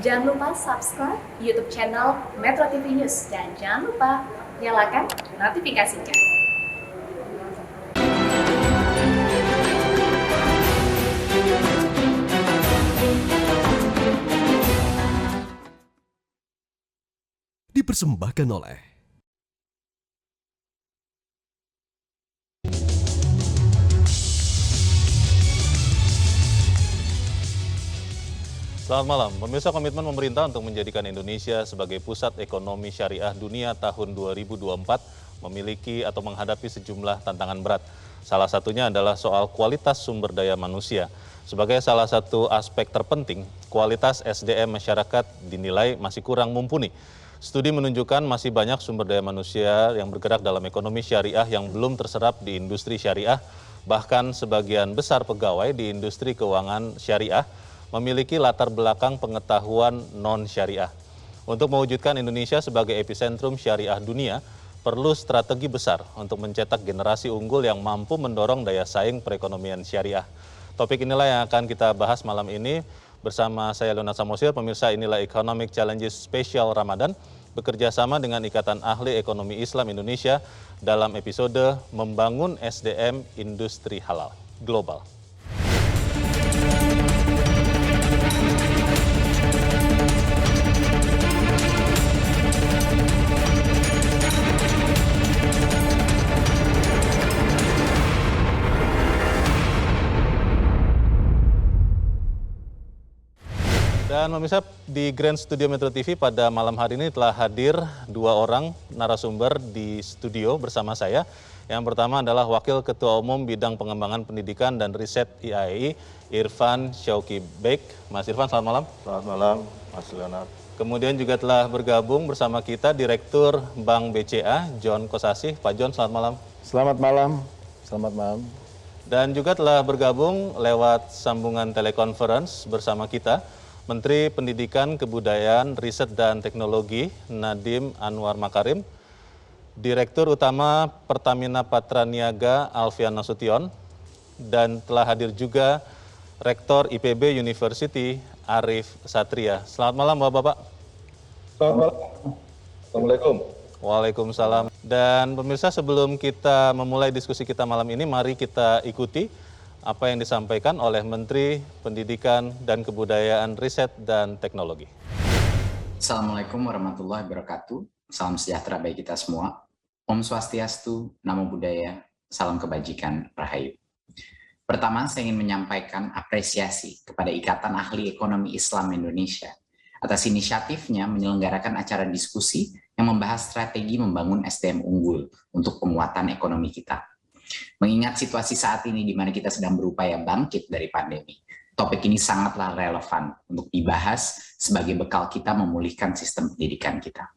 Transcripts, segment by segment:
Jangan lupa subscribe YouTube channel Metro TV News dan jangan lupa nyalakan notifikasinya. Dipersembahkan oleh Selamat malam. Pemirsa, komitmen pemerintah untuk menjadikan Indonesia sebagai pusat ekonomi syariah dunia tahun 2024 memiliki atau menghadapi sejumlah tantangan berat. Salah satunya adalah soal kualitas sumber daya manusia. Sebagai salah satu aspek terpenting, kualitas SDM masyarakat dinilai masih kurang mumpuni. Studi menunjukkan masih banyak sumber daya manusia yang bergerak dalam ekonomi syariah yang belum terserap di industri syariah, bahkan sebagian besar pegawai di industri keuangan syariah memiliki latar belakang pengetahuan non-syariah. Untuk mewujudkan Indonesia sebagai epicentrum syariah dunia, perlu strategi besar untuk mencetak generasi unggul yang mampu mendorong daya saing perekonomian syariah. Topik inilah yang akan kita bahas malam ini bersama saya Leonard Samosir. Pemirsa, inilah Economic Challenges Spesial Ramadan bekerja sama dengan Ikatan Ahli Ekonomi Islam Indonesia dalam episode Membangun SDM Industri Halal Global. Dan pemirsa, di Grand Studio Metro TV pada malam hari ini telah hadir dua orang narasumber di studio bersama saya. Yang pertama adalah Wakil Ketua Umum Bidang Pengembangan Pendidikan dan Riset IAI, Irfan Syauqi Bek. Mas Irfan, selamat malam. Selamat malam, Mas Leonard. Kemudian juga telah bergabung bersama kita Direktur Bank BCA, John Kosasih. Pak John, selamat malam. Selamat malam. Selamat malam. Dan juga telah bergabung lewat sambungan telekonferensi bersama kita Menteri Pendidikan, Kebudayaan, Riset dan Teknologi Nadiem Anwar Makarim, Direktur Utama Pertamina Patraniaga Alfian Nasution, dan telah hadir juga Rektor IPB University Arif Satria. Selamat malam Bapak-Bapak. Selamat malam. Assalamualaikum. Waalaikumsalam. Dan pemirsa, sebelum kita memulai diskusi kita malam ini, mari kita ikuti apa yang disampaikan oleh Menteri Pendidikan dan Kebudayaan, Riset dan Teknologi. Assalamualaikum warahmatullahi wabarakatuh. Salam sejahtera bagi kita semua. Om Swastiastu, Namo Buddhaya, salam kebajikan, Rahayu. Pertama, saya ingin menyampaikan apresiasi kepada Ikatan Ahli Ekonomi Islam Indonesia atas inisiatifnya menyelenggarakan acara diskusi yang membahas strategi membangun SDM unggul untuk penguatan ekonomi kita. Mengingat situasi saat ini di mana kita sedang berupaya bangkit dari pandemi, topik ini sangatlah relevan untuk dibahas sebagai bekal kita memulihkan sistem pendidikan kita.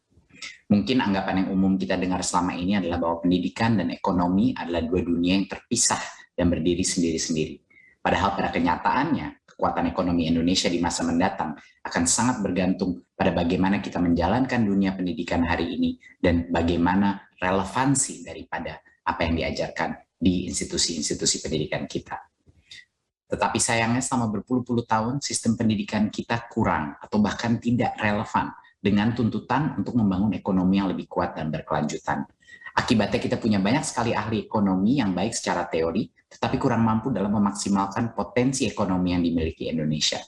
Mungkin anggapan yang umum kita dengar selama ini adalah bahwa pendidikan dan ekonomi adalah dua dunia yang terpisah dan berdiri sendiri-sendiri. Padahal pada kenyataannya, kekuatan ekonomi Indonesia di masa mendatang akan sangat bergantung pada bagaimana kita menjalankan dunia pendidikan hari ini dan bagaimana relevansi daripada apa yang diajarkan di institusi-institusi pendidikan kita. Tetapi sayangnya selama berpuluh-puluh tahun sistem pendidikan kita kurang atau bahkan tidak relevan dengan tuntutan untuk membangun ekonomi yang lebih kuat dan berkelanjutan. Akibatnya kita punya banyak sekali ahli ekonomi yang baik secara teori, tetapi kurang mampu dalam memaksimalkan potensi ekonomi yang dimiliki Indonesia.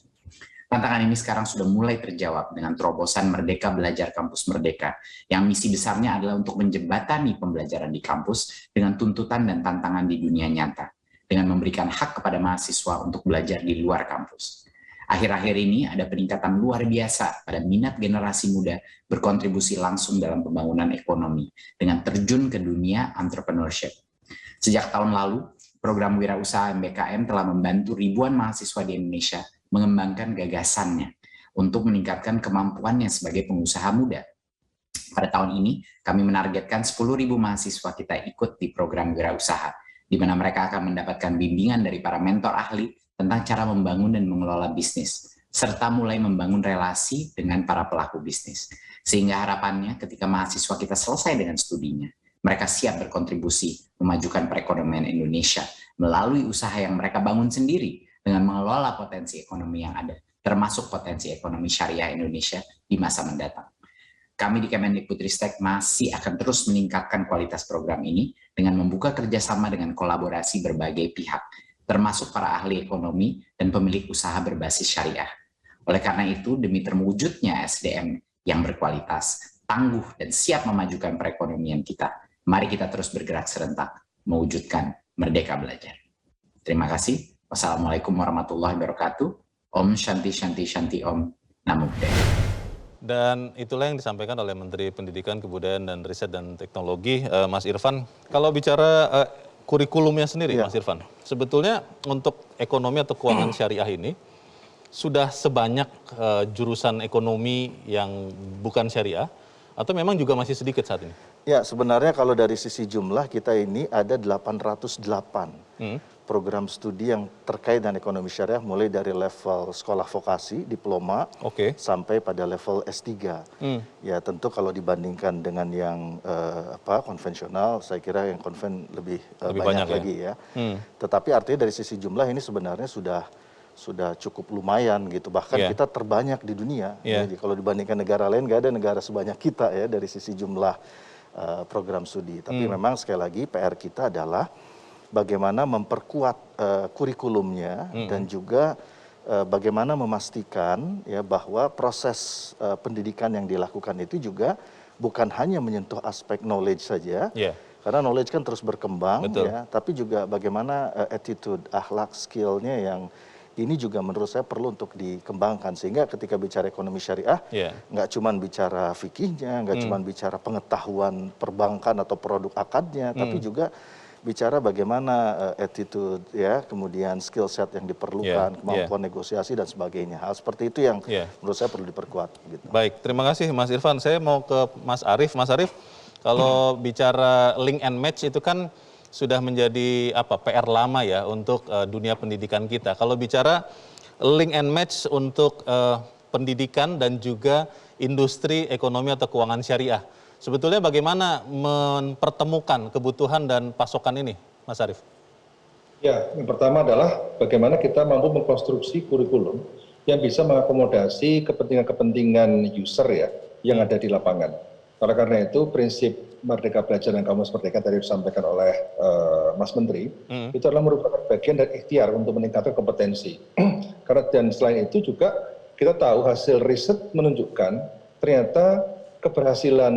Tantangan ini sekarang sudah mulai terjawab dengan terobosan Merdeka Belajar Kampus Merdeka, yang misi besarnya adalah untuk menjembatani pembelajaran di kampus dengan tuntutan dan tantangan di dunia nyata, dengan memberikan hak kepada mahasiswa untuk belajar di luar kampus. Akhir-akhir ini ada peningkatan luar biasa pada minat generasi muda berkontribusi langsung dalam pembangunan ekonomi, dengan terjun ke dunia entrepreneurship. Sejak tahun lalu, program Wirausaha MBKM telah membantu ribuan mahasiswa di Indonesia mengembangkan gagasannya untuk meningkatkan kemampuannya sebagai pengusaha muda. Pada tahun ini, kami menargetkan 10.000 mahasiswa kita ikut di program Wirausaha, di mana mereka akan mendapatkan bimbingan dari para mentor ahli tentang cara membangun dan mengelola bisnis, serta mulai membangun relasi dengan para pelaku bisnis. Sehingga harapannya ketika mahasiswa kita selesai dengan studinya, mereka siap berkontribusi memajukan perekonomian Indonesia melalui usaha yang mereka bangun sendiri, dengan mengelola potensi ekonomi yang ada termasuk potensi ekonomi syariah Indonesia di masa mendatang. Kami di Kemendikbudristek masih akan terus meningkatkan kualitas program ini dengan membuka kerjasama dengan kolaborasi berbagai pihak, termasuk para ahli ekonomi dan pemilik usaha berbasis syariah. Oleh karena itu, demi terwujudnya SDM yang berkualitas, tangguh, dan siap memajukan perekonomian kita, mari kita terus bergerak serentak mewujudkan Merdeka Belajar. Terima kasih. Wassalamualaikum warahmatullahi wabarakatuh. Om Shanti Shanti Shanti Om. Namo Buddhaya. Dan itulah yang disampaikan oleh Menteri Pendidikan, Kebudayaan, dan Riset dan Teknologi, Mas Irfan. Kalau bicara kurikulumnya sendiri, Mas Irfan, sebetulnya untuk ekonomi atau keuangan syariah ini, sudah sebanyak jurusan ekonomi yang bukan syariah, atau memang juga masih sedikit saat ini? Ya, sebenarnya kalau dari sisi jumlah kita ini ada 808 program studi yang terkait dengan ekonomi syariah, mulai dari level sekolah vokasi, diploma, sampai pada level S3. Ya, tentu kalau dibandingkan dengan yang konvensional, saya kira yang konven lebih banyak lagi ya. Tetapi artinya dari sisi jumlah ini sebenarnya sudah cukup lumayan gitu, bahkan kita terbanyak di dunia. Jadi kalau dibandingkan negara lain, nggak ada negara sebanyak kita ya dari sisi jumlah program studi. Tapi memang sekali lagi PR kita adalah bagaimana memperkuat kurikulumnya dan juga bagaimana memastikan ya bahwa proses pendidikan yang dilakukan itu juga bukan hanya menyentuh aspek knowledge saja. Karena knowledge kan terus berkembang ya, tapi juga bagaimana attitude, akhlak, skillnya yang ini juga menurut saya perlu untuk dikembangkan, sehingga ketika bicara ekonomi syariah nggak cuma bicara fikihnya, nggak cuma bicara pengetahuan perbankan atau produk akadnya, tapi juga bicara bagaimana attitude ya, kemudian skill set yang diperlukan, kemampuan negosiasi dan sebagainya. Hal seperti itu yang menurut saya perlu diperkuat gitu. Baik, terima kasih Mas Irfan. Saya mau ke Mas Arief. Mas Arief, kalau bicara link and match itu kan sudah menjadi PR lama ya untuk dunia pendidikan kita. Kalau bicara link and match untuk pendidikan dan juga industri ekonomi atau keuangan syariah, sebetulnya bagaimana mempertemukan kebutuhan dan pasokan ini, Mas Arief? Ya, yang pertama adalah bagaimana kita mampu mengkonstruksi kurikulum yang bisa mengakomodasi kepentingan-kepentingan user ya yang ada di lapangan. Oleh karena itu, prinsip Merdeka Belajar dan Kamus Merdeka tadi disampaikan oleh Mas Menteri, itu adalah merupakan bagian dari ikhtiar untuk meningkatkan kompetensi. Karena dan selain itu juga kita tahu hasil riset menunjukkan ternyata keberhasilan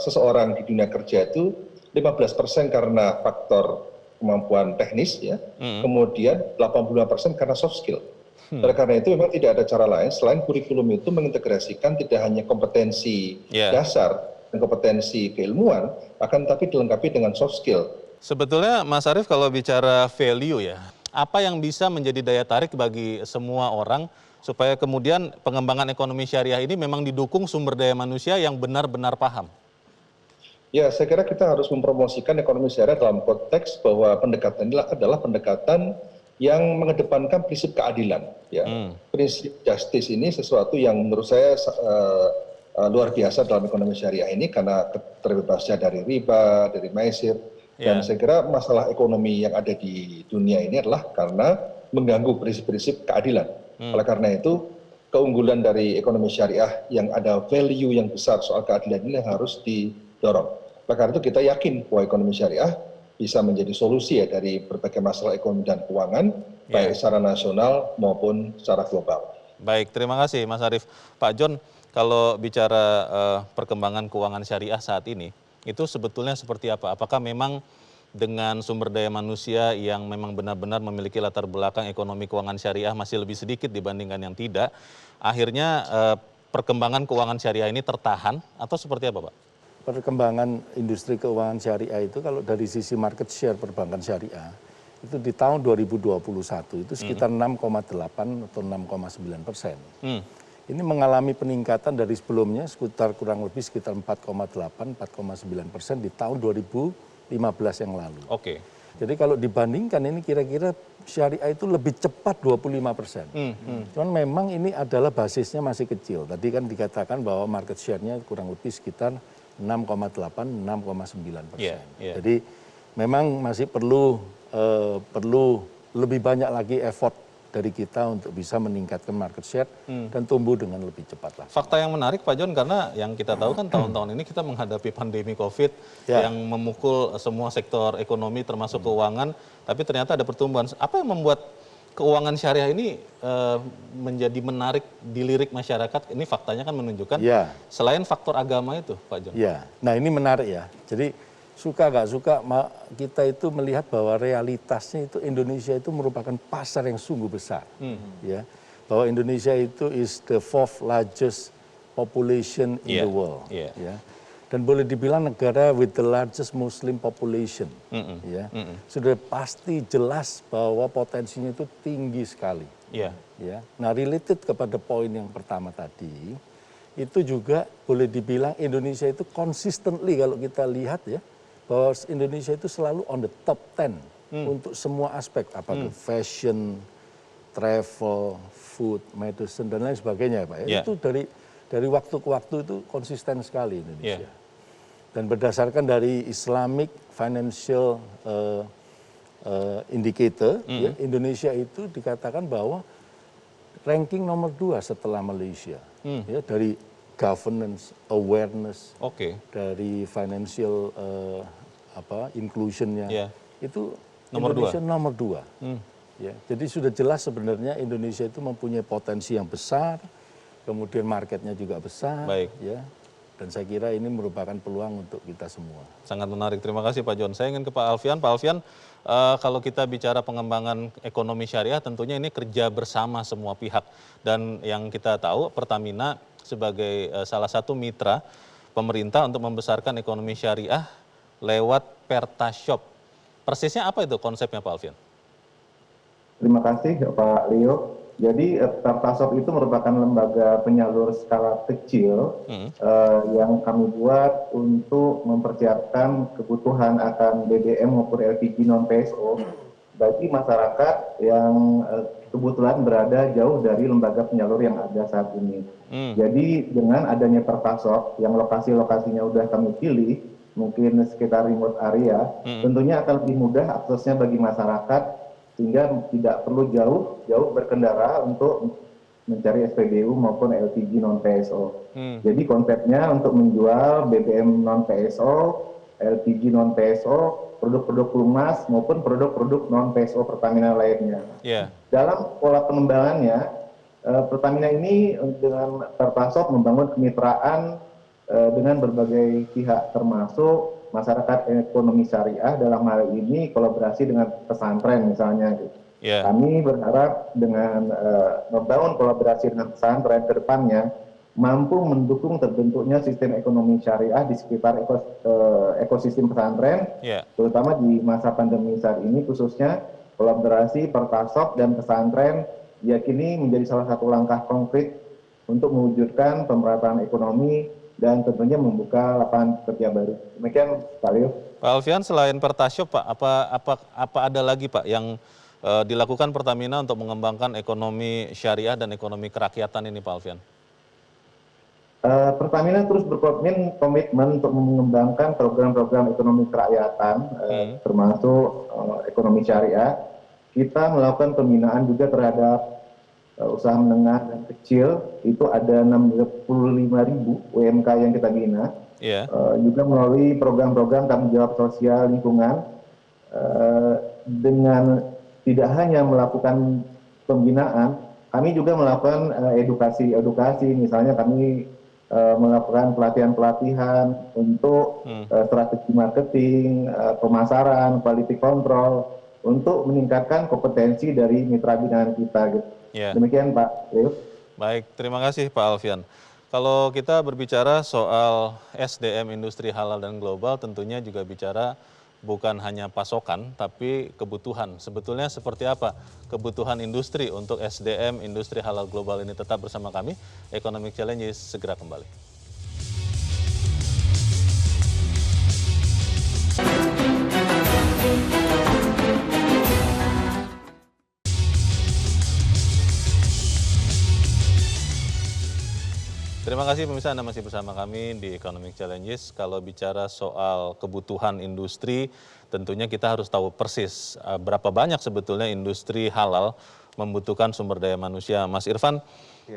seseorang di dunia kerja itu 15% karena faktor kemampuan teknis ya, kemudian 85% karena soft skill. Oleh karena itu memang tidak ada cara lain selain kurikulum itu mengintegrasikan tidak hanya kompetensi dasar dan kompetensi keilmuan, akan tapi dilengkapi dengan soft skill. Sebetulnya Mas Arief kalau bicara value ya, apa yang bisa menjadi daya tarik bagi semua orang supaya kemudian pengembangan ekonomi syariah ini memang didukung sumber daya manusia yang benar-benar paham? Ya, saya kira kita harus mempromosikan ekonomi syariah dalam konteks bahwa pendekatan ini adalah pendekatan yang mengedepankan prinsip keadilan. Ya. Prinsip justice ini sesuatu yang menurut saya luar biasa dalam ekonomi syariah ini karena terbebasnya dari riba, dari maisir. Dan saya kira masalah ekonomi yang ada di dunia ini adalah karena mengganggu prinsip-prinsip keadilan. Oleh karena itu, keunggulan dari ekonomi syariah yang ada value yang besar soal keadilan ini harus didorong. Oleh karena itu kita yakin bahwa ekonomi syariah bisa menjadi solusi ya dari berbagai masalah ekonomi dan keuangan, baik secara nasional maupun secara global. Baik, terima kasih Mas Arief. Pak John, kalau bicara perkembangan keuangan syariah saat ini, itu sebetulnya seperti apa? Apakah memang dengan sumber daya manusia yang memang benar-benar memiliki latar belakang ekonomi keuangan syariah masih lebih sedikit dibandingkan yang tidak, akhirnya perkembangan keuangan syariah ini tertahan atau seperti apa, Pak? Perkembangan industri keuangan syariah itu kalau dari sisi market share perbankan syariah, itu di tahun 2021 itu sekitar 6,8 atau 6,9%. Ini mengalami peningkatan dari sebelumnya sekitar kurang lebih sekitar 4,8, 4,9% di tahun 2015 yang lalu. Jadi kalau dibandingkan ini kira-kira syariah itu lebih cepat 25%. Cuman memang ini adalah basisnya masih kecil. Tadi kan dikatakan bahwa market share-nya kurang lebih sekitar 6,8, 6,9%. Jadi memang masih perlu lebih banyak lagi effort dari kita untuk bisa meningkatkan market share dan tumbuh dengan lebih cepat lah. Fakta yang menarik Pak John, karena yang kita tahu kan tahun-tahun ini kita menghadapi pandemi COVID yang memukul semua sektor ekonomi termasuk keuangan, tapi ternyata ada pertumbuhan. Apa yang membuat keuangan syariah ini menjadi menarik, dilirik masyarakat? Ini faktanya kan menunjukkan selain faktor agama itu Pak John. Ya, nah ini menarik ya. Jadi suka gak suka kita itu melihat bahwa realitasnya itu Indonesia itu merupakan pasar yang sungguh besar. Ya, bahwa Indonesia itu is the fourth largest population in the world. Ya. Dan boleh dibilang negara with the largest Muslim population. Ya. Sudah pasti jelas bahwa potensinya itu tinggi sekali. Ya. Nah, related kepada poin yang pertama tadi, itu juga boleh dibilang Indonesia itu consistently kalau kita lihat ya, bahwa Indonesia itu selalu on the top 10 untuk semua aspek, apakah fashion, travel, food, medicine, dan lain sebagainya Pak. Itu dari waktu ke waktu itu konsisten sekali Indonesia. Dan berdasarkan dari Islamic Financial Indicator, ya, Indonesia itu dikatakan bahwa ranking nomor 2 setelah Malaysia. Ya, dari governance, awareness, dari financial inclusion-nya, itu Indonesia nomor 2. Ya, jadi sudah jelas sebenarnya Indonesia itu mempunyai potensi yang besar, kemudian marketnya juga besar. Ya, dan saya kira ini merupakan peluang untuk kita semua. Sangat menarik, terima kasih Pak John. Saya ingin ke Pak Alfian. Pak Alfian, kalau kita bicara pengembangan ekonomi syariah tentunya ini kerja bersama semua pihak. Dan yang kita tahu Pertamina sebagai salah satu mitra pemerintah untuk membesarkan ekonomi syariah lewat Pertashop. Persisnya apa itu konsepnya Pak Alfian? Terima kasih Pak Leo. Jadi Pertashop itu merupakan lembaga penyalur skala kecil yang kami buat untuk mempersiapkan kebutuhan akan BBM maupun LPG non-PSO bagi masyarakat yang kebetulan berada jauh dari lembaga penyalur yang ada saat ini. Jadi dengan adanya Pertashop yang lokasi-lokasinya sudah kami pilih, mungkin sekitar remote area, tentunya akan lebih mudah aksesnya bagi masyarakat sehingga tidak perlu jauh berkendara untuk mencari SPBU maupun LPG non-PSO. Jadi konsepnya untuk menjual BBM non-PSO, LPG non-PSO, produk-produk Lumas maupun produk-produk non-PSO Pertamina lainnya. Dalam pola pengembangannya, Pertamina ini dengan Pertashop membangun kemitraan dengan berbagai pihak termasuk masyarakat ekonomi syariah, dalam hal ini kolaborasi dengan pesantren misalnya. Kami berharap dengan membangun kolaborasi dengan pesantren ke depannya mampu mendukung terbentuknya sistem ekonomi syariah di sekitar ekosistem pesantren, terutama di masa pandemi saat ini khususnya kolaborasi Pertashop dan pesantren diyakini menjadi salah satu langkah konkret untuk mewujudkan pemerataan ekonomi dan tentunya membuka lapangan kerja baru. Demikian Pak Leo. Pak Alfian, selain Pertashop Pak, apa ada lagi Pak yang dilakukan Pertamina untuk mengembangkan ekonomi syariah dan ekonomi kerakyatan ini Pak Alfian? Pertamina terus berkomitmen untuk mengembangkan program-program ekonomi kerakyatan, termasuk ekonomi syariah. Kita melakukan pembinaan juga terhadap usaha menengah dan kecil, itu ada 65.000 UMK yang kita bina. Juga melalui program-program tanggung jawab sosial lingkungan, dengan tidak hanya melakukan pembinaan, kami juga melakukan edukasi, misalnya kami melakukan pelatihan-pelatihan untuk strategi marketing, pemasaran, quality control, untuk meningkatkan kompetensi dari mitra binaan kita gitu. Demikian Pak Leo. Baik, terima kasih Pak Alfian. Kalau kita berbicara soal SDM industri halal dan global, tentunya juga bicara bukan hanya pasokan, tapi kebutuhan. Sebetulnya seperti apa kebutuhan industri untuk SDM industri halal global ini? Tetap bersama kami, Economic Challenge segera kembali. Terima kasih pemirsa, Anda masih bersama kami di Economic Challenges. Kalau bicara soal kebutuhan industri, tentunya kita harus tahu persis berapa banyak sebetulnya industri halal membutuhkan sumber daya manusia. Mas Irfan,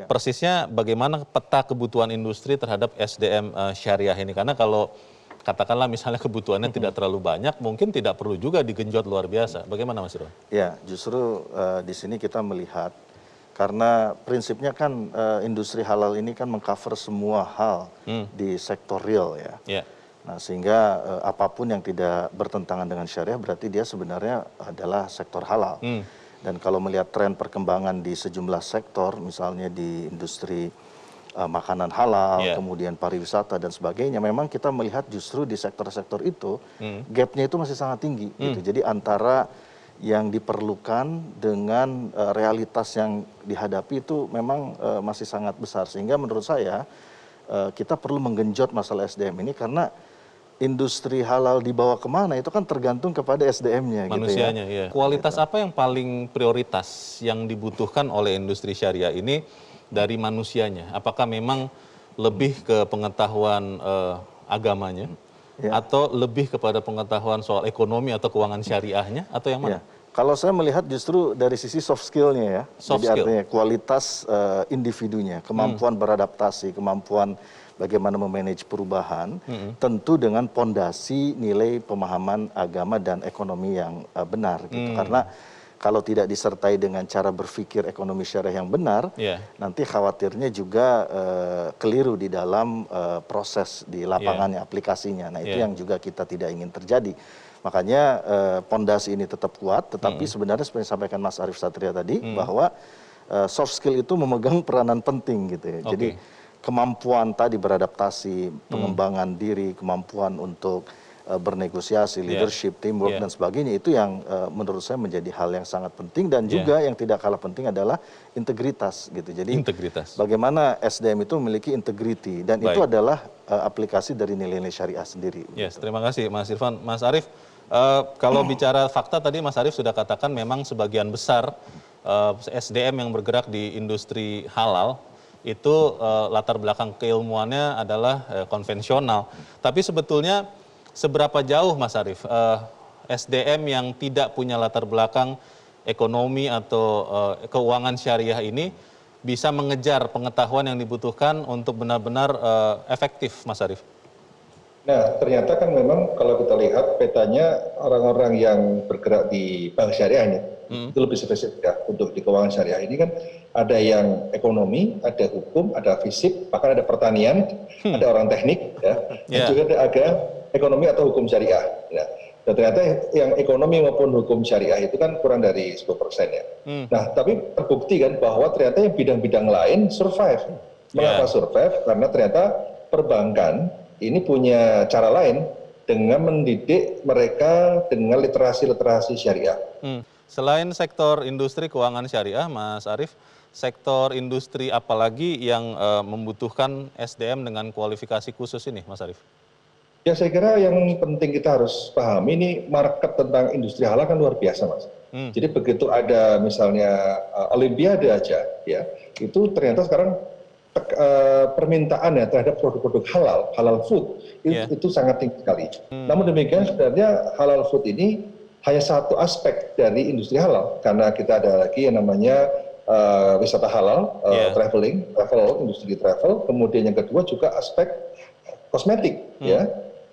persisnya bagaimana peta kebutuhan industri terhadap SDM syariah ini? Karena kalau katakanlah misalnya kebutuhannya tidak terlalu banyak, mungkin tidak perlu juga digenjot luar biasa. Bagaimana Mas Irfan? Ya, justru di sini kita melihat karena prinsipnya kan industri halal ini kan mengcover semua hal di sektor real ya. Nah, sehingga apapun yang tidak bertentangan dengan syariah berarti dia sebenarnya adalah sektor halal. Dan kalau melihat tren perkembangan di sejumlah sektor, misalnya di industri makanan halal, kemudian pariwisata dan sebagainya, memang kita melihat justru di sektor-sektor itu gapnya itu masih sangat tinggi. Gitu. Jadi antara yang diperlukan dengan realitas yang dihadapi itu memang masih sangat besar. Sehingga menurut saya kita perlu menggenjot masalah SDM ini karena industri halal dibawa kemana itu kan tergantung kepada SDM-nya. Manusianya, gitu ya. Kualitas apa yang paling prioritas yang dibutuhkan oleh industri syariah ini dari manusianya? Apakah memang lebih ke pengetahuan agamanya? Atau lebih kepada pengetahuan soal ekonomi atau keuangan syariahnya? Atau yang mana? Kalau saya melihat justru dari sisi soft skill-nya ya. Soft Jadi skill. artinya kualitas individunya, kemampuan beradaptasi, kemampuan bagaimana memanage perubahan, tentu dengan pondasi nilai pemahaman agama dan ekonomi yang benar. Gitu. Karena kalau tidak disertai dengan cara berpikir ekonomi syariah yang benar, nanti khawatirnya juga keliru di dalam proses di lapangannya, aplikasinya. Nah itu yang juga kita tidak ingin terjadi. Makanya pondasi ini tetap kuat, tetapi sebenarnya seperti yang disampaikan Mas Arief Satria tadi, bahwa soft skill itu memegang peranan penting gitu ya. Jadi kemampuan tadi beradaptasi, pengembangan diri, kemampuan untuk bernegosiasi, leadership, teamwork dan sebagainya itu yang menurut saya menjadi hal yang sangat penting dan juga yang tidak kalah penting adalah integritas gitu. Jadi bagaimana SDM itu memiliki integriti dan itu adalah aplikasi dari nilai-nilai syariah sendiri. Yes, terima kasih Mas Irfan. Mas Arief, kalau bicara fakta tadi Mas Arief sudah katakan memang sebagian besar SDM yang bergerak di industri halal itu latar belakang keilmuannya adalah konvensional. Tapi sebetulnya seberapa jauh Mas Arief SDM yang tidak punya latar belakang ekonomi atau keuangan syariah ini bisa mengejar pengetahuan yang dibutuhkan untuk benar-benar efektif, Mas Arief? Nah, ternyata kan memang kalau kita lihat petanya orang-orang yang bergerak di bank syariahnya, itu lebih spesifik ya. Untuk di keuangan syariah ini kan ada yang ekonomi, ada hukum, ada fisik, bahkan ada pertanian, ada orang teknik, ya, dan juga ada ekonomi atau hukum syariah. Ya. Dan ternyata yang ekonomi maupun hukum syariah itu kan kurang dari 10% ya. Nah, tapi terbukti kan bahwa ternyata yang bidang-bidang lain survive. Mengapa survive? Karena ternyata perbankan ini punya cara lain dengan mendidik mereka dengan literasi-literasi syariah. Selain sektor industri keuangan syariah, Mas Arief, sektor industri apalagi yang membutuhkan SDM dengan kualifikasi khusus ini, Mas Arief? Ya, saya kira yang penting kita harus pahami ini market tentang industri halal kan luar biasa, Mas. Jadi begitu ada misalnya Olimpiade aja, ya, itu ternyata sekarang permintaannya terhadap produk-produk halal food itu sangat tinggi sekali. Namun demikian sebenarnya halal food ini hanya satu aspek dari industri halal karena kita ada lagi yang namanya wisata halal, travel, industri travel. Kemudian yang kedua juga aspek kosmetik, ya.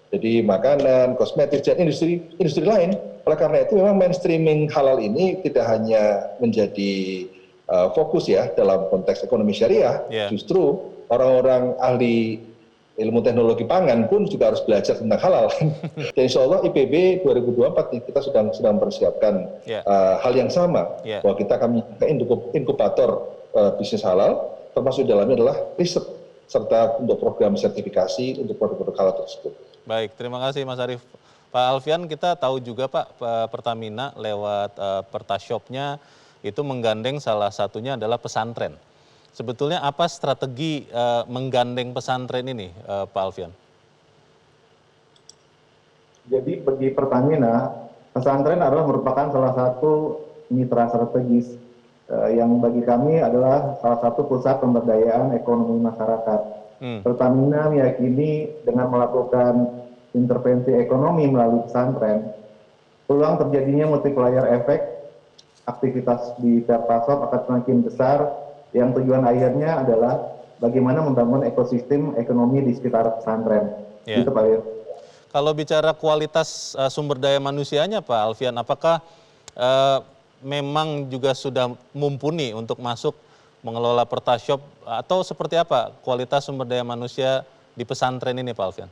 Jadi makanan, kosmetik dan industri lain. Oleh karena itu memang mainstreaming halal ini tidak hanya menjadi fokus ya dalam konteks ekonomi syariah, justru orang-orang ahli ilmu teknologi pangan pun juga harus belajar tentang halal. Dan insya Allah IPB 2024 kita sedang mempersiapkan hal yang sama, bahwa kita akan inkubator bisnis halal, termasuk dalamnya adalah riset serta untuk program sertifikasi untuk produk-produk halal tersebut. Baik, terima kasih Mas Arief. Pak Alfian, kita tahu juga Pak, Pertamina lewat Pertashopnya itu menggandeng salah satunya adalah pesantren. Sebetulnya apa strategi menggandeng pesantren ini, Pak Alfian? Jadi bagi Pertamina, pesantren adalah merupakan salah satu mitra strategis yang bagi kami adalah salah satu pusat pemberdayaan ekonomi masyarakat. Pertamina meyakini dengan melakukan intervensi ekonomi melalui pesantren, peluang terjadinya multiplier effect aktivitas di Pertasop akan semakin besar, yang tujuan akhirnya adalah bagaimana membangun ekosistem ekonomi di sekitar pesantren. Ya. Gitu Pak Leo. Kalau bicara kualitas sumber daya manusianya Pak Alfian, apakah memang juga sudah mumpuni untuk masuk mengelola Pertashop atau seperti apa kualitas sumber daya manusia di pesantren ini Pak Alfian?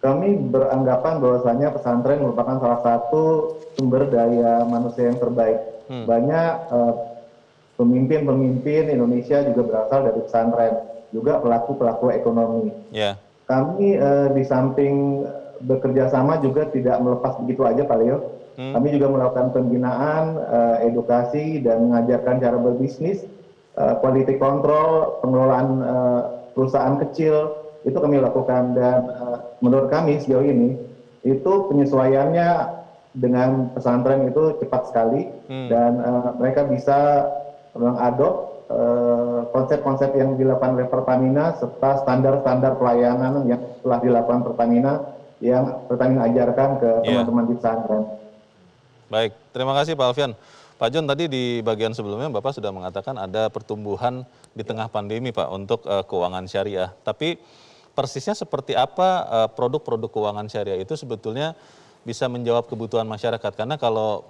Kami beranggapan bahwasanya pesantren merupakan salah satu sumber daya manusia yang terbaik. Banyak pemimpin-pemimpin Indonesia juga berasal dari pesantren, juga pelaku-pelaku ekonomi. Yeah. Kami di samping bekerja sama juga tidak melepas begitu aja Pak Leo. Kami juga melakukan pembinaan, edukasi, dan mengajarkan cara berbisnis, quality control, pengelolaan perusahaan kecil, itu kami lakukan. Dan menurut kami sejauh ini, itu penyesuaiannya dengan pesantren itu cepat sekali, dan mereka bisa mengadop konsep-konsep yang dilakukan oleh Pertamina serta standar-standar pelayanan yang telah dilakukan Pertamina yang Pertamina ajarkan ke teman-teman di pesantren. Baik, terima kasih Pak Alfian. Pak John, tadi di bagian sebelumnya Bapak sudah mengatakan ada pertumbuhan di tengah pandemi Pak untuk keuangan syariah. Tapi persisnya seperti apa produk-produk keuangan syariah itu sebetulnya bisa menjawab kebutuhan masyarakat? Karena kalau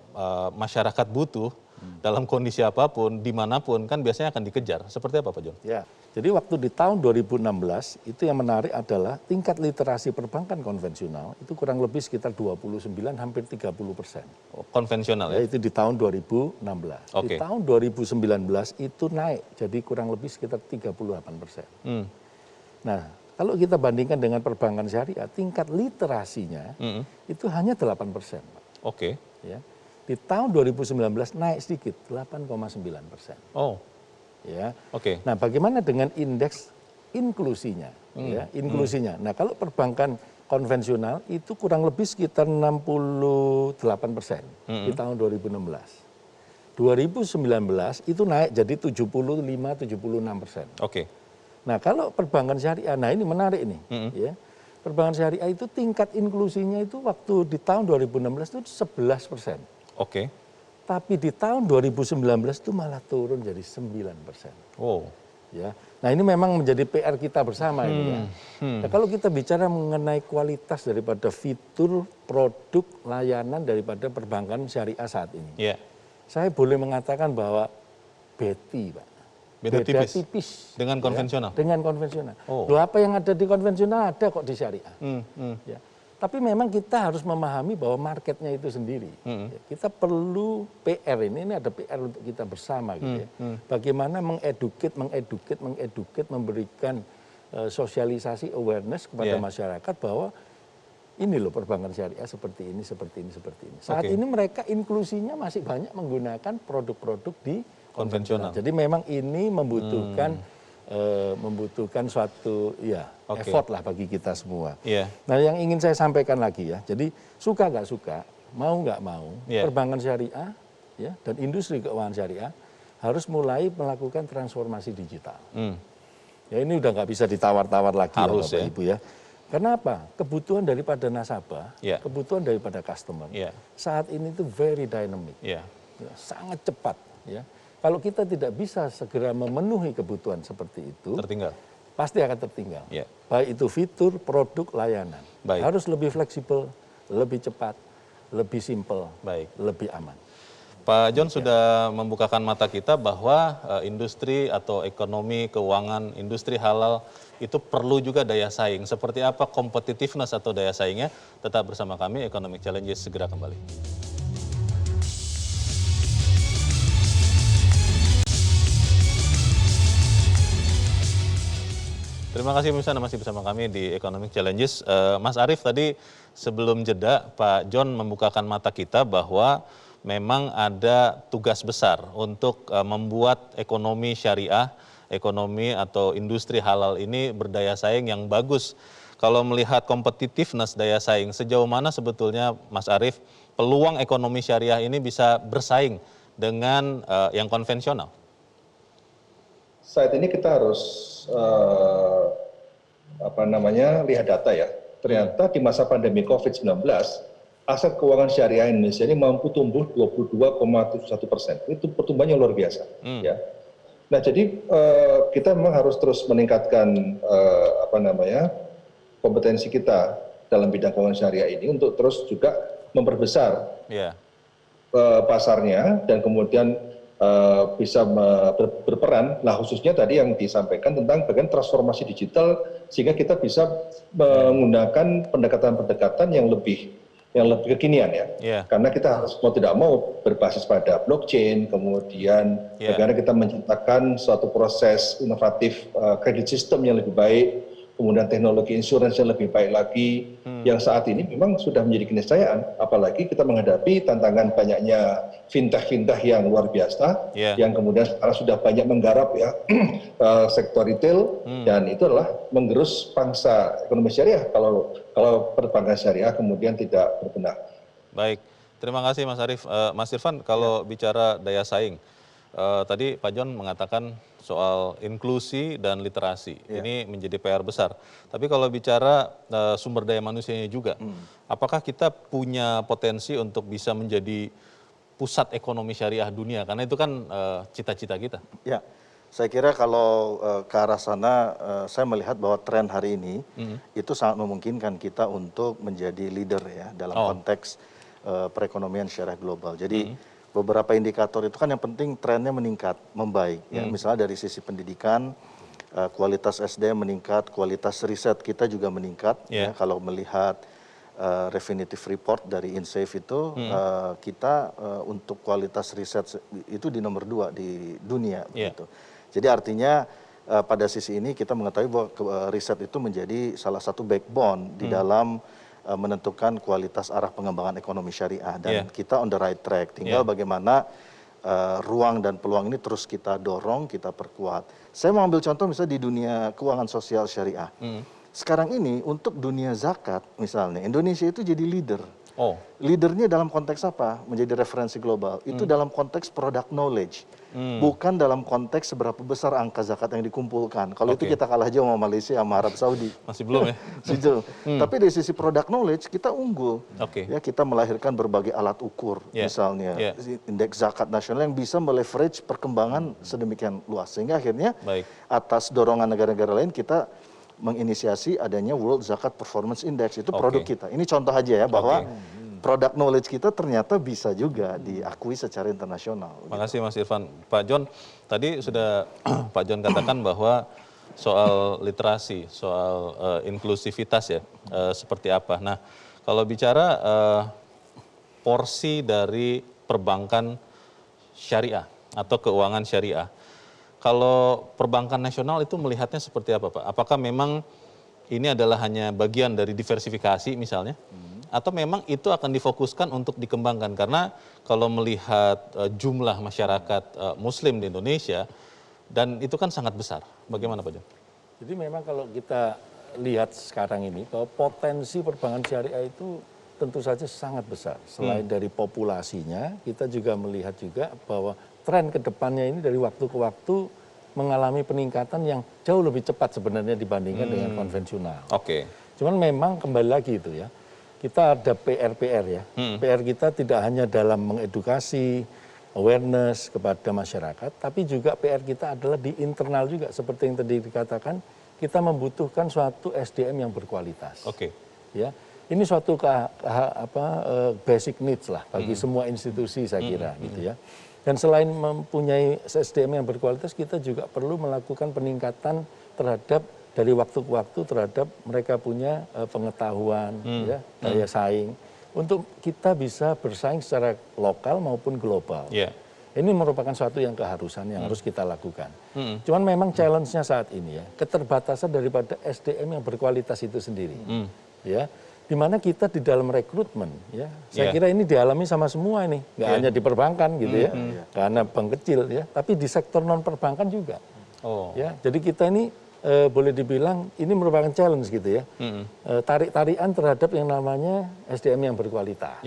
masyarakat butuh dalam kondisi apapun, dimanapun, kan biasanya akan dikejar. Seperti apa Pak John? Ya, jadi waktu di tahun 2016 itu yang menarik adalah tingkat literasi perbankan konvensional itu kurang lebih sekitar 29, hampir 30%. Oh, konvensional ya? Itu di tahun 2016. Oke. Di tahun 2019 itu naik, jadi kurang lebih sekitar 38%. Nah, kalau kita bandingkan dengan perbankan syariah, tingkat literasinya itu hanya 8%. Oke. Ya. Di tahun 2019 naik sedikit, 8,9%. Oh. Ya. Oke. Nah, bagaimana dengan indeks inklusinya? Ya, inklusinya. Nah, kalau perbankan konvensional itu kurang lebih sekitar 68% di tahun 2016. 2019 itu naik jadi 75-76%. Oke. Nah, kalau perbankan syariah, nah ini menarik nih, ya. Perbankan syariah itu tingkat inklusinya itu waktu di tahun 2016 itu 11%. Oke. Tapi di tahun 2019 itu malah turun jadi 9%. Oh. Ya. Nah, ini memang menjadi PR kita bersama ini ya. Nah, kalau kita bicara mengenai kualitas daripada fitur, produk, layanan daripada perbankan syariah saat ini. Yeah. Saya boleh mengatakan bahwa beti, Pak. Beda tipis dengan konvensional. Ya, dengan konvensional. Oh. Loh, apa yang ada di konvensional ada kok di syariah. Ya. Tapi memang kita harus memahami bahwa marketnya itu sendiri. Ya, kita perlu PR ini ada PR untuk kita bersama gitu ya. Bagaimana mengedukate, memberikan sosialisasi awareness kepada masyarakat bahwa ini loh perbankan syariah seperti ini. Saat ini mereka inklusinya masih banyak menggunakan produk-produk di konvensional. Jadi memang ini membutuhkan suatu effort lah bagi kita semua. Nah, yang ingin saya sampaikan lagi ya, jadi suka nggak suka, mau nggak mau, perbankan syariah ya dan industri keuangan syariah harus mulai melakukan transformasi digital. Ya ini udah nggak bisa ditawar-tawar lagi harus, ya Bapak Ibu ya. Karena apa? Kebutuhan daripada nasabah, kebutuhan daripada customer saat ini itu very dynamic, sangat cepat ya. Kalau kita tidak bisa segera memenuhi kebutuhan seperti itu, pasti akan tertinggal. Baik itu fitur, produk, layanan. Harus lebih fleksibel, lebih cepat, lebih simpel, lebih aman. Pak John sudah membukakan mata kita bahwa industri atau ekonomi keuangan, industri halal itu perlu juga daya saing. Seperti apa competitiveness atau daya saingnya? Tetap bersama kami, Economic Challenges segera kembali. Terima kasih pemirsa, masih bersama kami di Economic Challenges. Mas Arief tadi sebelum jeda Pak John membukakan mata kita bahwa memang ada tugas besar untuk membuat ekonomi syariah, ekonomi atau industri halal ini berdaya saing yang bagus. Kalau melihat competitiveness daya saing, sejauh mana sebetulnya Mas Arief peluang ekonomi syariah ini bisa bersaing dengan yang konvensional? Saat ini kita harus lihat data ya. Ternyata di masa pandemi COVID-19 aset keuangan syariah Indonesia ini mampu tumbuh 22,1%. Itu pertumbuhannya luar biasa. Ya. Nah, jadi kita memang harus terus meningkatkan kompetensi kita dalam bidang keuangan syariah ini untuk terus juga memperbesar pasarnya dan kemudian bisa berperan. Nah, khususnya tadi yang disampaikan tentang bagian transformasi digital sehingga kita bisa menggunakan pendekatan-pendekatan yang lebih kekinian ya. Karena kita harus mau tidak mau berbasis pada blockchain, kemudian bagaimana kita menciptakan suatu proses inovatif kredit sistem yang lebih baik, kemudian teknologi insurans yang lebih baik lagi, yang saat ini memang sudah menjadi keniscayaan, apalagi kita menghadapi tantangan banyaknya fintech yang luar biasa, yang kemudian sekarang sudah banyak menggarap ya sektor retail, dan itu adalah menggerus pangsa ekonomi syariah kalau perbankan syariah kemudian tidak berbenah. Baik, terima kasih Mas Arief. Mas Irfan, kalau bicara daya saing, tadi Pak John mengatakan soal inklusi dan literasi. Ini menjadi PR besar. Tapi kalau bicara sumber daya manusianya juga, apakah kita punya potensi untuk bisa menjadi pusat ekonomi syariah dunia? Karena itu kan cita-cita kita. Ya, saya kira kalau ke arah sana, saya melihat bahwa tren hari ini itu sangat memungkinkan kita untuk menjadi leader ya dalam konteks perekonomian syariah global. Jadi beberapa indikator itu kan yang penting trennya meningkat, membaik. Ya. Misalnya dari sisi pendidikan, kualitas SDM meningkat, kualitas riset kita juga meningkat. Ya. Kalau melihat Refinitiv report dari INSAFE itu, kita untuk kualitas riset itu di nomor 2 di dunia. Gitu. Jadi artinya pada sisi ini kita mengetahui bahwa riset itu menjadi salah satu backbone di dalam menentukan kualitas arah pengembangan ekonomi syariah, dan kita on the right track. Tinggal bagaimana ruang dan peluang ini terus kita dorong, kita perkuat. Saya mau ambil contoh misalnya di dunia keuangan sosial syariah. Sekarang ini untuk dunia zakat misalnya, Indonesia itu jadi leader. Leadernya dalam konteks apa? Menjadi referensi global. Itu dalam konteks product knowledge. Bukan dalam konteks seberapa besar angka zakat yang dikumpulkan. Kalau itu kita kalah jauh sama Malaysia, sama Arab Saudi. Masih belum ya? Tapi dari sisi product knowledge kita unggul. Ya, kita melahirkan berbagai alat ukur, misalnya indeks zakat nasional yang bisa meleverage perkembangan sedemikian luas. Sehingga akhirnya atas dorongan negara-negara lain kita menginisiasi adanya World Zakat Performance Index. Itu produk kita. Ini contoh aja ya bahwa product knowledge kita ternyata bisa juga diakui secara internasional. Terima kasih Mas Irfan. Pak John, tadi sudah Pak John katakan bahwa soal literasi, soal inklusivitas ya, seperti apa. Nah, kalau bicara porsi dari perbankan syariah atau keuangan syariah, kalau perbankan nasional itu melihatnya seperti apa Pak? Apakah memang ini adalah hanya bagian dari diversifikasi misalnya? Atau memang itu akan difokuskan untuk dikembangkan? Karena kalau melihat jumlah masyarakat muslim di Indonesia, dan itu kan sangat besar. Bagaimana Pak John? Jadi memang kalau kita lihat sekarang ini, bahwa potensi perbankan syariah itu tentu saja sangat besar. Selain dari populasinya, kita juga melihat juga bahwa tren ke depannya ini dari waktu ke waktu mengalami peningkatan yang jauh lebih cepat sebenarnya dibandingkan dengan konvensional. Cuman memang kembali lagi itu ya, kita ada PR ya. PR kita tidak hanya dalam mengedukasi, awareness kepada masyarakat, tapi juga PR kita adalah di internal juga. Seperti yang tadi dikatakan, kita membutuhkan suatu SDM yang berkualitas. Ya, ini suatu basic needs lah bagi semua institusi saya kira gitu ya. Dan selain mempunyai SDM yang berkualitas, kita juga perlu melakukan peningkatan terhadap dari waktu ke waktu terhadap mereka punya pengetahuan, ya, daya saing, untuk kita bisa bersaing secara lokal maupun global. Ini merupakan suatu yang keharusan yang harus kita lakukan. Cuman memang challenge-nya saat ini ya, keterbatasan daripada SDM yang berkualitas itu sendiri. Ya, di mana kita di dalam rekrutmen, ya, saya kira ini dialami sama semua ini, nggak hanya di perbankan gitu ya, karena bank kecil ya, tapi di sektor non perbankan juga. Ya, jadi kita ini boleh dibilang ini merupakan challenge gitu ya, tarik-tarian terhadap yang namanya SDM yang berkualitas.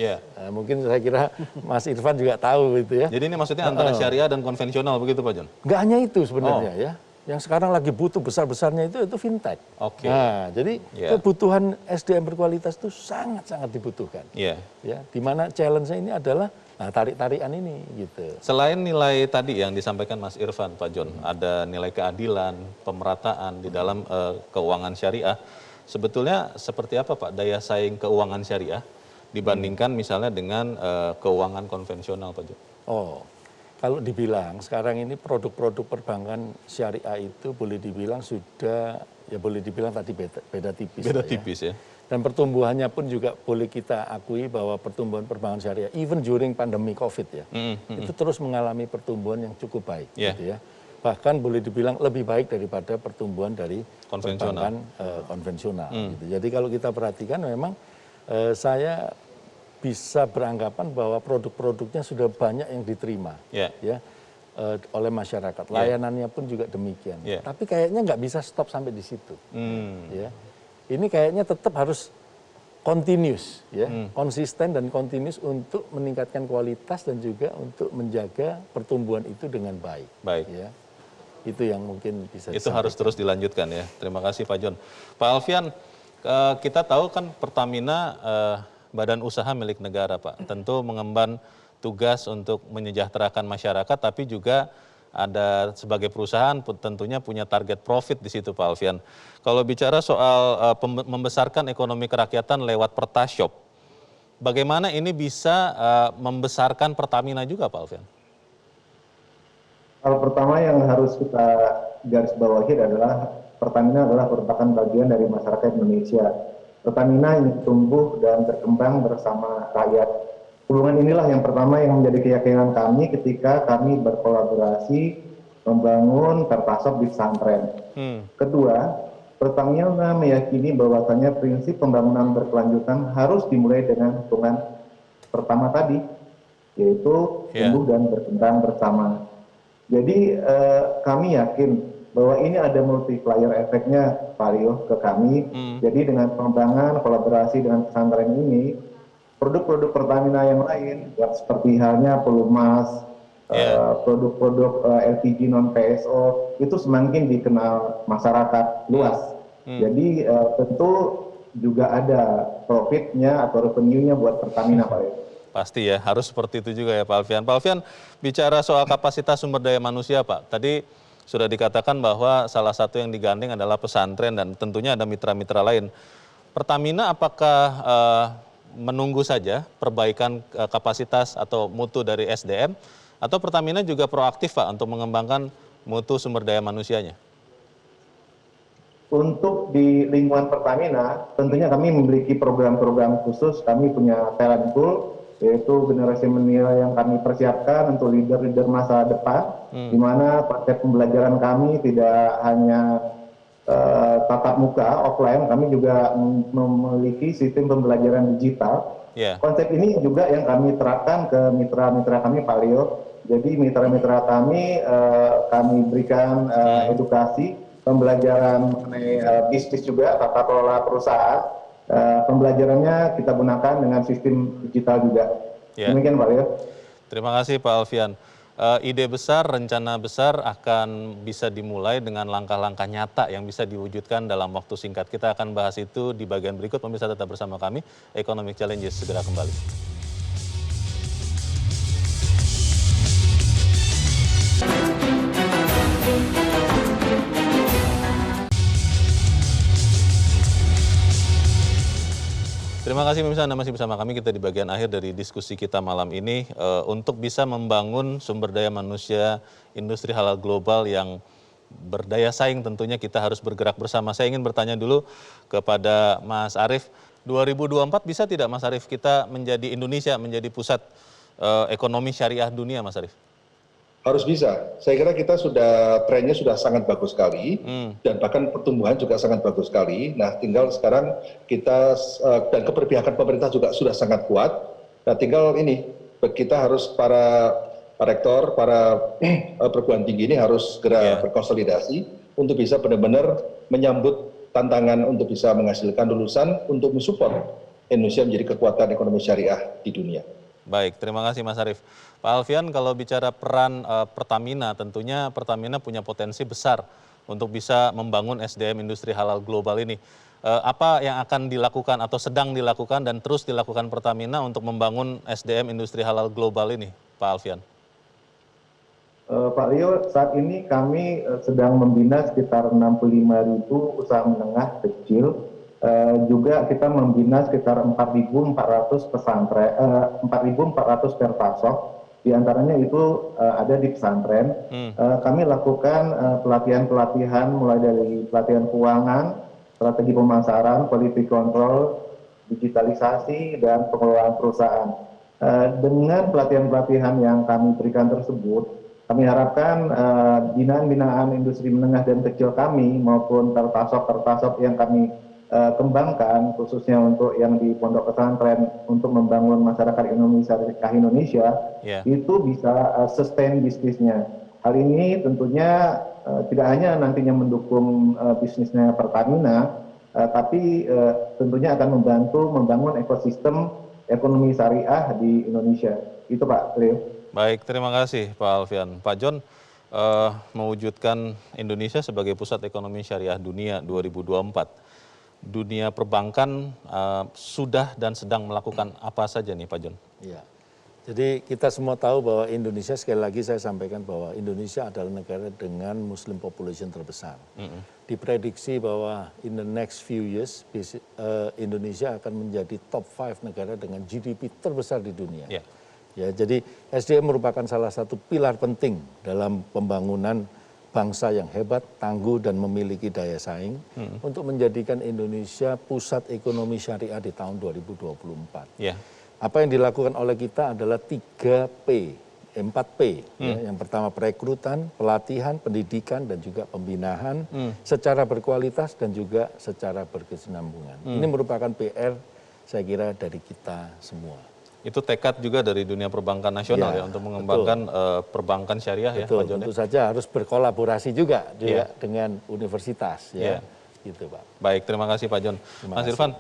Mungkin saya kira Mas Irfan juga tahu gitu ya. Jadi ini maksudnya antara syariah dan konvensional begitu Pak John? Nggak hanya itu sebenarnya ya, Yang sekarang lagi butuh besar-besarnya itu fintech. Oke. Nah, jadi kebutuhan SDM berkualitas itu sangat-sangat dibutuhkan. Iya. Ya, di mana challenge-nya ini adalah tarik-tarikan ini gitu. Selain nilai tadi yang disampaikan Mas Irfan, Pak John, ada nilai keadilan, pemerataan di dalam keuangan syariah. Sebetulnya seperti apa Pak daya saing keuangan syariah dibandingkan misalnya dengan keuangan konvensional, Pak John? Oh, kalau dibilang sekarang ini produk-produk perbankan syariah itu boleh dibilang sudah, ya boleh dibilang tadi beda tipis. Beda tipis ya. Dan pertumbuhannya pun juga boleh kita akui bahwa pertumbuhan perbankan syariah, even during pandemi COVID ya, itu terus mengalami pertumbuhan yang cukup baik. Gitu ya. Bahkan boleh dibilang lebih baik daripada pertumbuhan dari perbankan konvensional. Gitu. Jadi kalau kita perhatikan memang saya bisa beranggapan bahwa produk-produknya sudah banyak yang diterima ya oleh masyarakat. Layanannya pun juga demikian. Tapi kayaknya nggak bisa stop sampai di situ. Ya. Ini kayaknya tetap harus continuous, konsisten dan continuous untuk meningkatkan kualitas dan juga untuk menjaga pertumbuhan itu dengan baik. Ya. Itu yang mungkin bisa itu harus terus dilanjutkan ya. Terima kasih Pak John. Pak Alfian, kita tahu kan Pertamina badan usaha milik negara Pak, tentu mengemban tugas untuk menyejahterakan masyarakat, tapi juga ada sebagai perusahaan tentunya punya target profit di situ Pak Alfian. Kalau bicara soal membesarkan ekonomi kerakyatan lewat Pertashop, bagaimana ini bisa membesarkan Pertamina juga Pak Alfian? Hal pertama yang harus kita garis bawahi adalah Pertamina adalah merupakan bagian dari masyarakat Indonesia. Pertamina ingin tumbuh dan berkembang bersama rakyat. Hubungan inilah yang pertama yang menjadi keyakinan kami ketika kami berkolaborasi membangun Pertashop di pesantren. Kedua, Pertamina meyakini bahwasannya prinsip pembangunan berkelanjutan harus dimulai dengan hitungan pertama tadi, yaitu tumbuh dan berkembang bersama. Jadi kami yakin bahwa ini ada multiplier efeknya Pak Rio ke kami. Jadi dengan pengembangan kolaborasi dengan pesantren ini, produk-produk Pertamina yang lain, yang seperti halnya pelumas, produk-produk LPG non PSO itu semakin dikenal masyarakat luas. Jadi tentu juga ada profitnya atau revenue-nya buat Pertamina Pak Rio. Pasti ya, harus seperti itu juga ya Pak Alfian. Pak Alfian, bicara soal kapasitas sumber daya manusia Pak, tadi sudah dikatakan bahwa salah satu yang digandeng adalah pesantren dan tentunya ada mitra-mitra lain. Pertamina apakah menunggu saja perbaikan kapasitas atau mutu dari SDM, atau Pertamina juga proaktif Pak untuk mengembangkan mutu sumber daya manusianya? Untuk di lingkungan Pertamina, tentunya kami memiliki program-program khusus. Kami punya talent pool, yaitu generasi milenial yang kami persiapkan untuk leader-leader masa depan, di mana konsep pembelajaran kami tidak hanya tatap muka offline, kami juga memiliki sistem pembelajaran digital. Konsep ini juga yang kami terapkan ke mitra-mitra kami Pak Leo. Jadi mitra-mitra kami berikan edukasi, pembelajaran mengenai bisnis juga, tata kelola perusahaan. Pembelajarannya kita gunakan dengan sistem digital juga. Demikian Pak Leo. Terima kasih Pak Alfian. Ide besar, rencana besar akan bisa dimulai dengan langkah-langkah nyata yang bisa diwujudkan dalam waktu singkat. Kita akan bahas itu di bagian berikut. Pemirsa tetap bersama kami. Economic Challenges segera kembali. Terima kasih pemirsa, Anda masih bersama kami. Kita di bagian akhir dari diskusi kita malam ini untuk bisa membangun sumber daya manusia industri halal global yang berdaya saing, tentunya kita harus bergerak bersama. Saya ingin bertanya dulu kepada Mas Arief, 2024 bisa tidak Mas Arief kita menjadi Indonesia menjadi pusat ekonomi syariah dunia Mas Arief? Harus bisa. Saya kira kita trennya sudah sangat bagus sekali, dan bahkan pertumbuhan juga sangat bagus sekali. Nah, tinggal sekarang kita dan keberpihakan pemerintah juga sudah sangat kuat. Nah, tinggal ini kita harus para rektor, para perguruan tinggi ini harus segera berkonsolidasi untuk bisa benar-benar menyambut tantangan untuk bisa menghasilkan lulusan untuk mensupport Indonesia menjadi kekuatan ekonomi syariah di dunia. Baik, terima kasih Mas Arief. Pak Alfian, kalau bicara peran Pertamina, tentunya Pertamina punya potensi besar untuk bisa membangun SDM industri halal global ini. Apa yang akan dilakukan atau sedang dilakukan dan terus dilakukan Pertamina untuk membangun SDM industri halal global ini, Pak Alfian? Pak Leo, saat ini kami sedang membina sekitar 65.000 usaha menengah kecil. Juga kita membina sekitar 4.400 pesantren, 4.400 perpasok. Di antaranya itu ada di pesantren. Kami lakukan pelatihan-pelatihan mulai dari pelatihan keuangan, strategi pemasaran, quality control, digitalisasi, dan pengelolaan perusahaan. Dengan pelatihan-pelatihan yang kami berikan tersebut, kami harapkan binaan-binaan industri menengah dan kecil kami maupun terpasok-terpasok yang kami kembangkan, khususnya untuk yang di pondok pesantren untuk membangun masyarakat Indonesia, itu bisa sustain bisnisnya. Hal ini tentunya tidak hanya nantinya mendukung bisnisnya Pertamina, tapi tentunya akan membantu membangun ekosistem ekonomi syariah di Indonesia. Itu Pak Leo. Baik, terima kasih Pak Alfian. Pak John, mewujudkan Indonesia sebagai pusat ekonomi syariah dunia 2024. Dunia perbankan sudah dan sedang melakukan apa saja nih Pak John? Ya. Jadi kita semua tahu bahwa Indonesia, sekali lagi saya sampaikan bahwa Indonesia adalah negara dengan Muslim population terbesar. Diprediksi bahwa in the next few years Indonesia akan menjadi top 5 negara dengan GDP terbesar di dunia. Ya, jadi SDM merupakan salah satu pilar penting dalam pembangunan bangsa yang hebat, tangguh, dan memiliki daya saing untuk menjadikan Indonesia pusat ekonomi syariah di tahun 2024. Apa yang dilakukan oleh kita adalah 3P, 4P. Yang pertama perekrutan, pelatihan, pendidikan, dan juga pembinaan secara berkualitas dan juga secara berkesinambungan. Ini merupakan PR saya kira dari kita semua. Itu tekad juga dari dunia perbankan nasional ya untuk mengembangkan perbankan syariah. Betul, ya Pak John. Tentu saja harus berkolaborasi juga dengan universitas gitu Pak. Baik, terima kasih Pak John. Mas Irfan,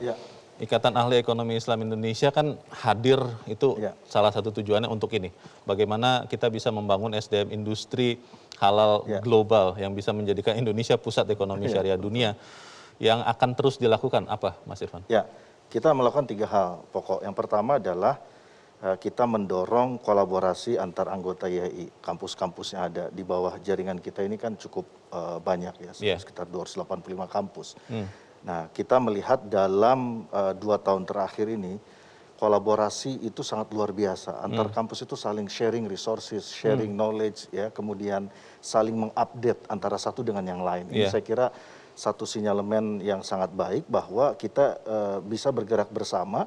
Ikatan Ahli Ekonomi Islam Indonesia kan hadir itu salah satu tujuannya untuk ini. Bagaimana kita bisa membangun SDM industri halal global yang bisa menjadikan Indonesia pusat ekonomi syariah dunia. Yang akan terus dilakukan apa Mas Irfan? Ya, kita melakukan 3 hal pokok. Yang pertama adalah kita mendorong kolaborasi antar anggota YHI, kampus-kampus yang ada di bawah jaringan kita ini kan cukup banyak ya, sekitar 285 kampus. Nah, kita melihat dalam 2 tahun terakhir ini, kolaborasi itu sangat luar biasa. Antar kampus itu saling sharing resources, sharing knowledge, ya, kemudian saling mengupdate antara satu dengan yang lain. Ini saya kira satu sinyalemen yang sangat baik bahwa kita bisa bergerak bersama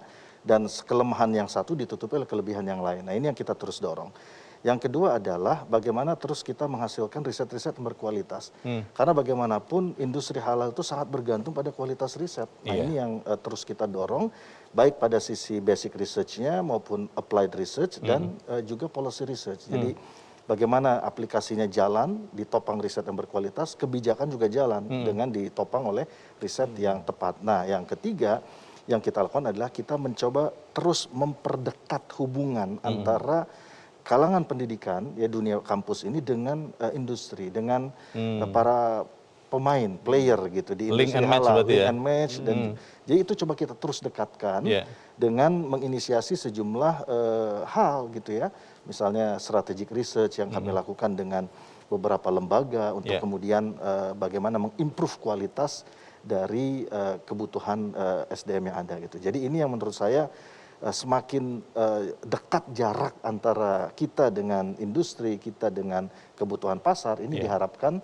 dan kelemahan yang satu ditutupi oleh kelebihan yang lain. Nah, ini yang kita terus dorong. Yang kedua adalah bagaimana terus kita menghasilkan riset-riset yang berkualitas. Karena bagaimanapun industri halal itu sangat bergantung pada kualitas riset. Nah, ini yang terus kita dorong, baik pada sisi basic research-nya maupun applied research dan juga policy research. Jadi bagaimana aplikasinya jalan, ditopang riset yang berkualitas, kebijakan juga jalan dengan ditopang oleh riset yang tepat. Nah, yang ketiga yang kita lakukan adalah kita mencoba terus memperdekat hubungan antara kalangan pendidikan, ya dunia kampus ini dengan industri, dengan para pemain, player gitu di industri halal, link and match, dan jadi itu coba kita terus dekatkan dengan menginisiasi sejumlah hal gitu ya, misalnya strategic research yang kami lakukan dengan beberapa lembaga untuk kemudian bagaimana mengimprove kualitas dari kebutuhan SDM yang ada gitu. Jadi ini yang menurut saya semakin dekat jarak antara kita dengan industri, kita dengan kebutuhan pasar, ini diharapkan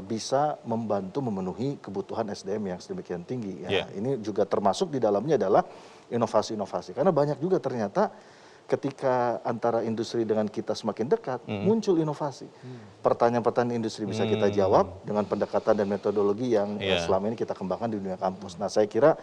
bisa membantu memenuhi kebutuhan SDM yang sedemikian tinggi. Ya, ini juga termasuk di dalamnya adalah inovasi-inovasi. Karena banyak juga ternyata ketika antara industri dengan kita semakin dekat, muncul inovasi. Pertanyaan-pertanyaan industri bisa kita jawab dengan pendekatan dan metodologi yang selama ini kita kembangkan di dunia kampus. Nah, saya kira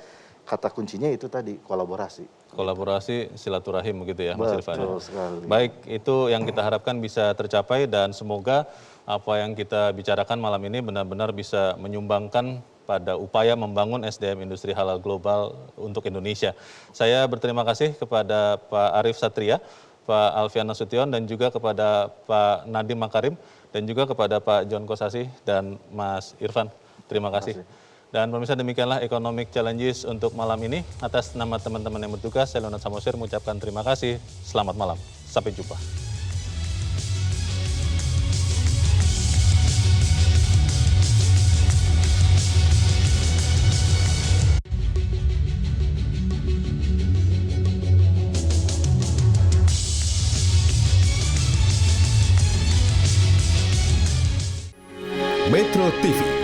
kata kuncinya itu tadi, kolaborasi. Kolaborasi, silaturahim begitu ya Mas Irfan. Betul sekali. Baik, itu yang kita harapkan bisa tercapai dan semoga apa yang kita bicarakan malam ini benar-benar bisa menyumbangkan pada upaya membangun SDM industri halal global untuk Indonesia. Saya berterima kasih kepada Pak Arief Satria, Pak Alfian Nasution, dan juga kepada Pak Nadiem Makarim dan juga kepada Pak John Kosasi dan Mas Irfan. Terima kasih. Dan pemirsa, demikianlah Economic Challenges untuk malam ini. Atas nama teman-teman yang bertugas, saya Leonard Samosir mengucapkan terima kasih. Selamat malam. Sampai jumpa. Metro TV